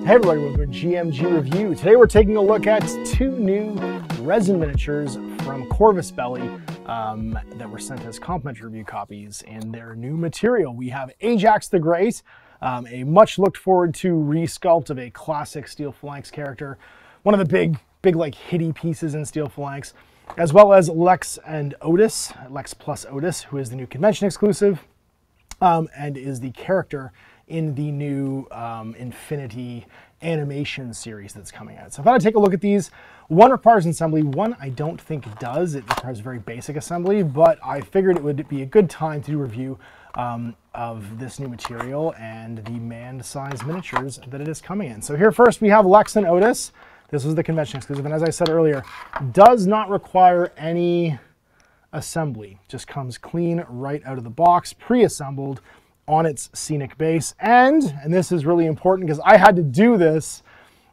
Hey everybody, welcome to GMG Review. Today we're taking a look at two new resin miniatures from Corvus Belli that were sent as complimentary review copies in their new material. We have Ajax the Great, a much looked forward to resculpt of a classic Steel Phalanx character, one of the big like hitty pieces in Steel Phalanx, as well as Lex and Otis, LEX+OTIS, who is the new convention exclusive and is the character in the new Infinity animation series that's coming out. So I thought I'd take a look at these. One requires assembly, one I don't think does. It requires very basic assembly, but I figured it would be a good time to do a review of this new material and the man-sized miniatures that it is coming in. So here first we have Lex and Otis. This was the convention exclusive, and as I said earlier, does not require any assembly. Just comes clean right out of the box, pre-assembled on its scenic base. And this is really important because I had to do this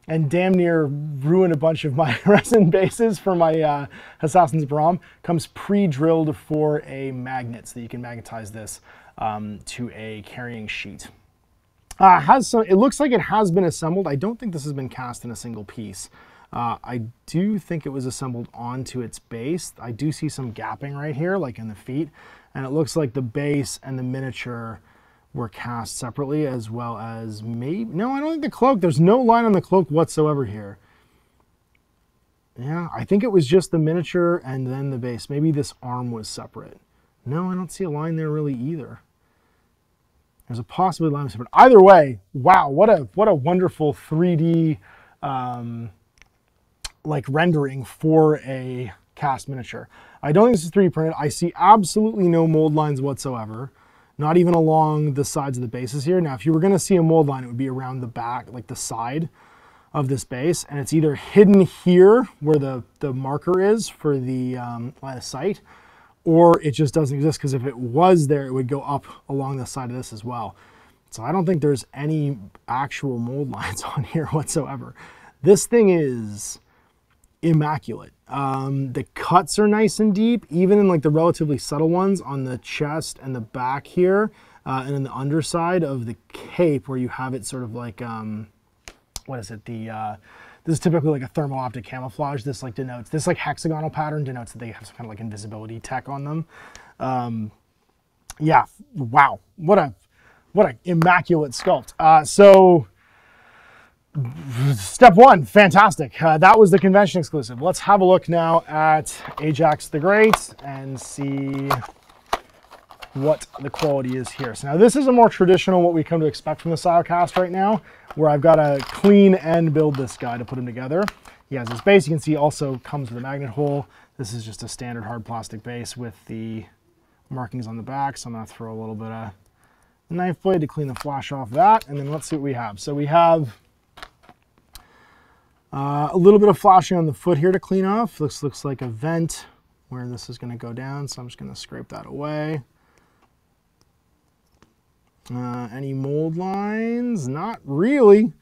and damn near ruin a bunch of my resin bases for my Hassassin's Brahm. Comes pre-drilled for a magnet, so that you can magnetize this to a carrying sheet. It looks like it has been assembled. I don't think this has been cast in a single piece. I do think it was assembled onto its base. I do see some gapping right here, like in the feet, and it looks like the base and the miniature were cast separately, as well as maybe, no, I don't think the cloak, there's no line on the cloak whatsoever here. Yeah, I think it was just the miniature and then the base. Maybe this arm was separate. No, I don't see a line there really either. There's a possibility line separate. Either way, wow, what a wonderful 3D like rendering for a cast miniature. I don't think this is 3D printed. I see absolutely no mold lines whatsoever. Not even along the sides of the bases here. Now, if you were going to see a mold line, it would be around the back, like the side of this base. And it's either hidden here where the marker is for the line of sight, or it just doesn't exist, because if it was there, it would go up along the side of this as well. So I don't think there's any actual mold lines on here whatsoever. This thing is immaculate. The cuts are nice and deep, even in like the relatively subtle ones on the chest and the back here, and in the underside of the cape, where you have it sort of like what is it, this is typically like a thermal optic camouflage. This like denotes, this like hexagonal pattern denotes that they have some kind of like invisibility tech on them. Yeah, wow, what an immaculate sculpt. So step one, fantastic. That was the convention exclusive. Let's have a look now at Ajax the Great and see what the quality is here. So now this is a more traditional, what we come to expect from the Siocast right now, where I've got to clean and build this guy to put him together. He has his base, you can see also comes with a magnet hole. This is just a standard hard plastic base with the markings on the back. So I'm gonna throw a little bit of knife blade to clean the flash off that. And then let's see what we have. So we have a little bit of flashing on the foot here to clean off. Looks like a vent where this is going to go down, so I'm just going to scrape that away. Any mold lines? Not really.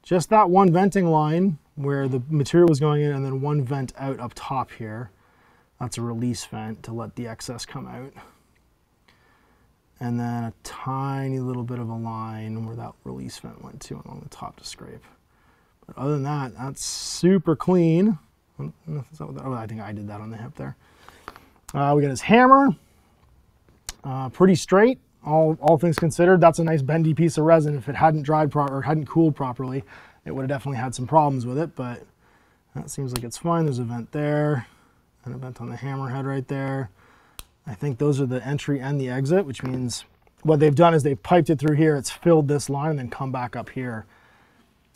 Just that one venting line where the material was going in, and then one vent out up top here. That's a release vent to let the excess come out. And then a tiny little bit of a line where that release vent went to along the top to scrape. But other than that, that's super clean. Oh, I think I did that on the hip there. We got his hammer. Pretty straight, all things considered. That's a nice bendy piece of resin. If it hadn't dried or hadn't cooled properly, it would have definitely had some problems with it, but that seems like it's fine. There's a vent there and a vent on the hammerhead right there. I think those are the entry and the exit, which means what they've done is they've piped it through here. It's filled this line and then come back up here.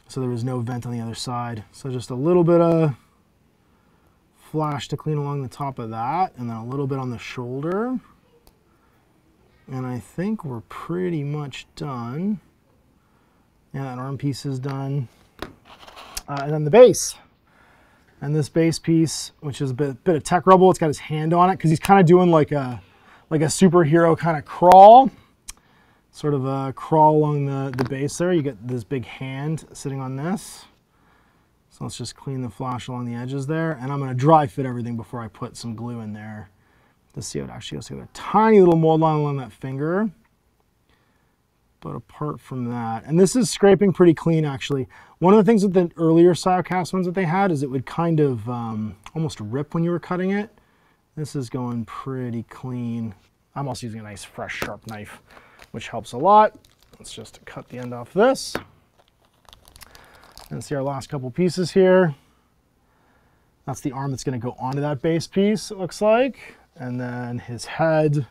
So there was no vent on the other side. So just a little bit of flash to clean along the top of that, and then a little bit on the shoulder. And I think we're pretty much done. Yeah, that arm piece is done. And then the base. And this base piece, which is a bit of tech rubble, it's got his hand on it, because he's kind of doing like a superhero kind of crawl. Sort of a crawl along the base there. You get this big hand sitting on this. So let's just clean the flash along the edges there. And I'm going to dry fit everything before I put some glue in there to see how it actually goes together. Tiny little mold line along that finger. But apart from that, and this is scraping pretty clean actually. One of the things with the earlier Siocast ones that they had is it would kind of almost rip when you were cutting it. This is going pretty clean. I'm also using a nice fresh sharp knife, which helps a lot. Let's just cut the end off this. And see our last couple pieces here. That's the arm that's going to go onto that base piece, it looks like. And then his head,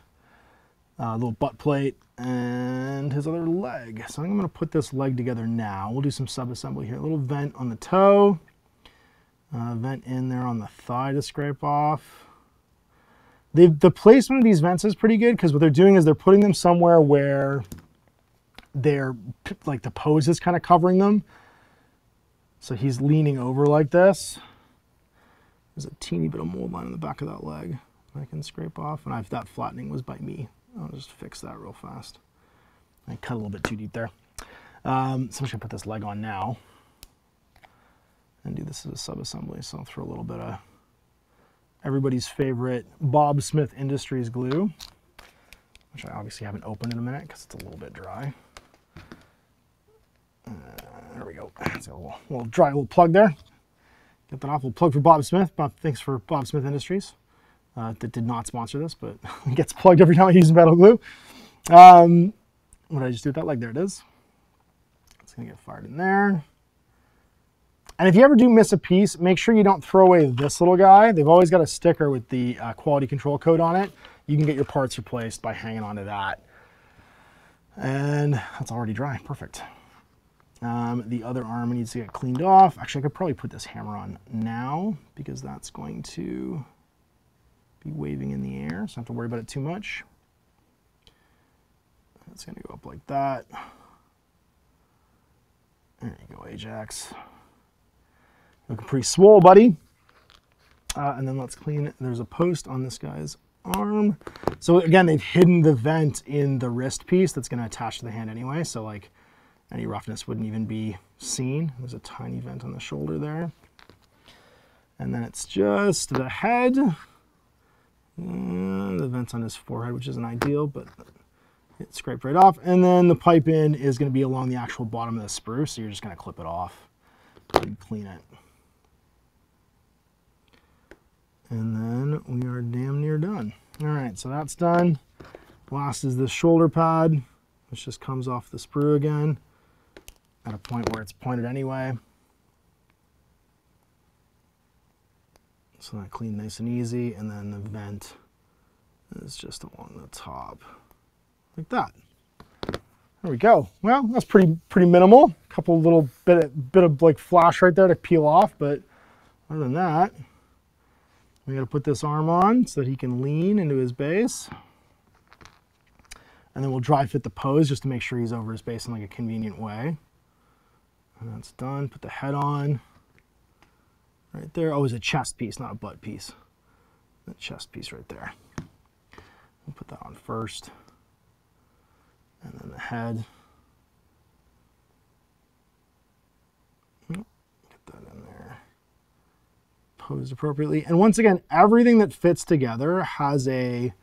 little butt plate, and his other leg. So I think I'm going to put this leg together now. We'll do some sub-assembly here. A little vent on the toe, vent in there on the thigh to scrape off. The placement of these vents is pretty good because what they're doing is they're putting them somewhere where they're, like the pose is kind of covering them. So he's leaning over like this. There's a teeny bit of mold line on the back of that leg I can scrape off, and that flattening was by me. I'll just fix that real fast. I cut a little bit too deep there. So I'm just gonna put this leg on now and do this as a sub-assembly. So I'll throw a little bit of everybody's favorite Bob Smith Industries glue, which I obviously haven't opened in a minute because it's a little bit dry. There we go. So a little dry little plug there. Get that off. We'll plug for Bob Smith. Thanks for Bob Smith Industries. That did not sponsor this, but it gets plugged every time I use metal glue. What did I just do with that leg? There it is. It's going to get fired in there. And if you ever do miss a piece, make sure you don't throw away this little guy. They've always got a sticker with the quality control code on it. You can get your parts replaced by hanging onto that. And that's already dry. Perfect. The other arm needs to get cleaned off. Actually, I could probably put this hammer on now because that's going to be waving in the air, so I don't have to worry about it too much. It's going to go up like that. There you go, Ajax. Looking pretty swole, buddy. And then let's clean it. There's a post on this guy's arm. So again, they've hidden the vent in the wrist piece that's going to attach to the hand anyway, so like any roughness wouldn't even be seen. There's a tiny vent on the shoulder there. And then it's just the head. The vent's on his forehead, which isn't ideal, but it scraped right off. And then the pipe in is going to be along the actual bottom of the sprue, so you're just going to clip it off and clean it. And then we are damn near done. All right, so that's done. Last is this shoulder pad, which just comes off the sprue again at a point where it's pointed anyway. So that clean nice and easy, and then the vent is just along the top, like that. There we go. Well, that's pretty minimal. A couple little bit of like flash right there to peel off, but other than that, we got to put this arm on so that he can lean into his base, and then we'll dry fit the pose just to make sure he's over his base in like a convenient way. And that's done. Put the head on. Right there. Oh, it's a chest piece, not a butt piece. The chest piece right there. We'll put that on first. And then the head. Get that in there. Posed appropriately. And once again, everything that fits together has a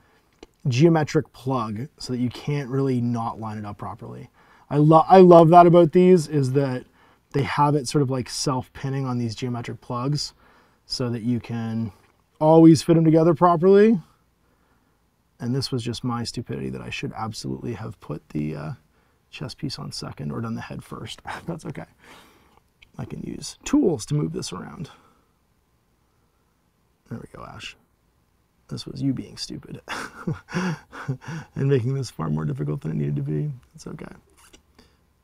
geometric plug so that you can't really not line it up properly. I love that about these, is that they have it sort of like self-pinning on these geometric plugs so that you can always fit them together properly. And this was just my stupidity that I should absolutely have put the chest piece on second or done the head first. That's okay. I can use tools to move this around. There we go, Ash. This was you being stupid and making this far more difficult than it needed to be. It's okay.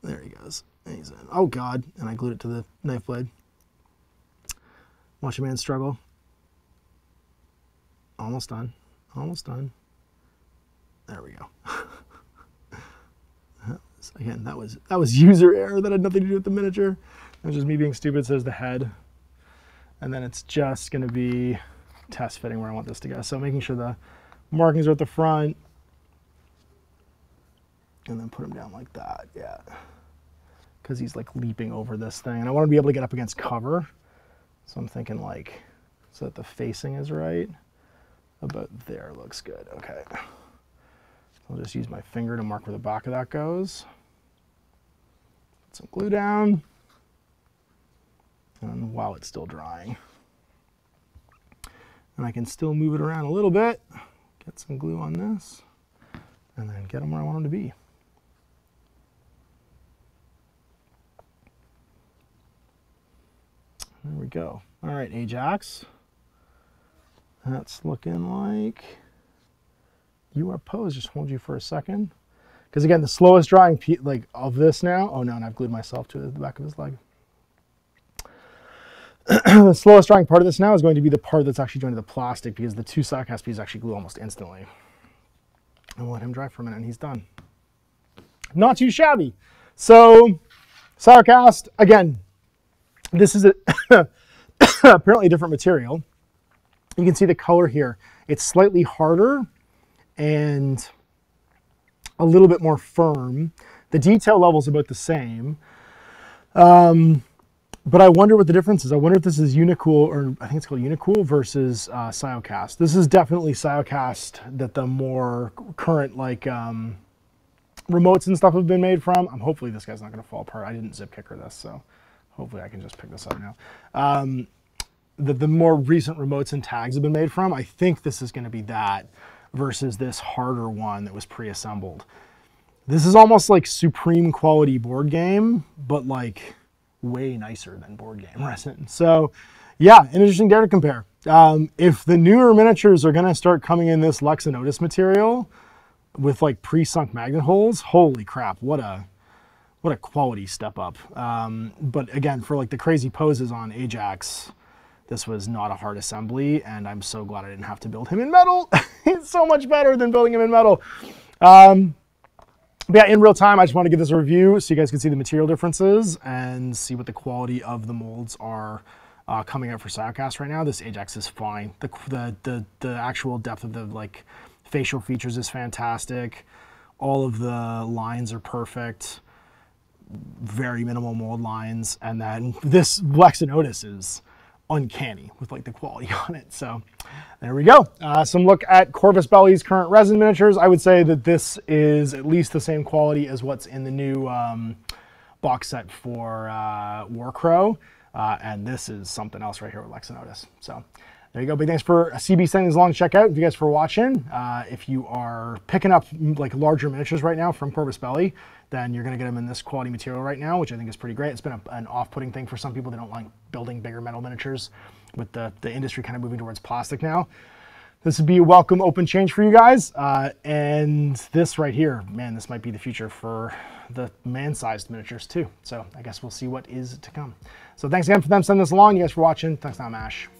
There he goes. And he's in. Oh God. And I glued it to the knife blade. Watch a man struggle. Almost done. Almost done. There we go. Again, that was user error. That had nothing to do with the miniature. It was just me being stupid. Says the head. And then it's just going to be test fitting where I want this to go. So making sure the markings are at the front. And then put them down like that. Yeah. Because he's like leaping over this thing. And I want to be able to get up against cover. So I'm thinking like, so that the facing is right. About there looks good. Okay. I'll just use my finger to mark where the back of that goes. Put some glue down. And while it's still drying. And I can still move it around a little bit. Get some glue on this. And then get them where I want them to be. There we go. All right, Ajax. That's looking like you are posed. Just hold you for a second. Because again, the slowest drying like of this now. Oh no, and I've glued myself to the back of his leg. The slowest drying part of this now is going to be the part that's actually joined to the plastic, because the two Siocast pieces actually glue almost instantly. And we'll let him dry for a minute and he's done. Not too shabby. So, Siocast, again, this is apparently a different material. You can see the color here. It's slightly harder and a little bit more firm. The detail level is about the same. But I wonder what the difference is. I wonder if this is Unicool, or I think it's called Unicool, versus Siocast. This is definitely Siocast that the more current like remotes and stuff have been made from. Hopefully this guy's not going to fall apart. I didn't zip kicker this, so hopefully I can just pick this up now. The more recent remotes and tags have been made from. I think this is going to be that versus this harder one that was pre-assembled. This is almost like supreme quality board game, but like way nicer than board game resin. So yeah, an interesting data to compare. If the newer miniatures are going to start coming in this LEX+OTIS material with like pre-sunk magnet holes, holy crap, what a quality step up. But again, for like the crazy poses on Ajax, this was not a hard assembly, and I'm so glad I didn't have to build him in metal. It's so much better than building him in metal. But yeah, in real time, I just want to give this a review so you guys can see the material differences and see what the quality of the molds are coming out for Siocast right now. This Ajax is fine. The actual depth of the like facial features is fantastic. All of the lines are perfect. Very minimal mold lines. And then this LEX+OTIS is uncanny with like the quality on it. So there we go. Some look at Corvus Belli's current resin miniatures. I would say that this is at least the same quality as what's in the new box set for Warcrow. And this is something else right here with LEX+OTIS. So there you go. Big thanks for CB sending this along to check out. If you guys for watching. If you are picking up like larger miniatures right now from Corvus Belli, then you're going to get them in this quality material right now, which I think is pretty great. It's been an off-putting thing for some people that don't like building bigger metal miniatures, with the industry kind of moving towards plastic now. This would be a welcome open change for you guys. And this right here, man, this might be the future for the man-sized miniatures too. So I guess we'll see what is to come. So thanks again for them sending this along. You guys for watching. Thanks, now, Mash.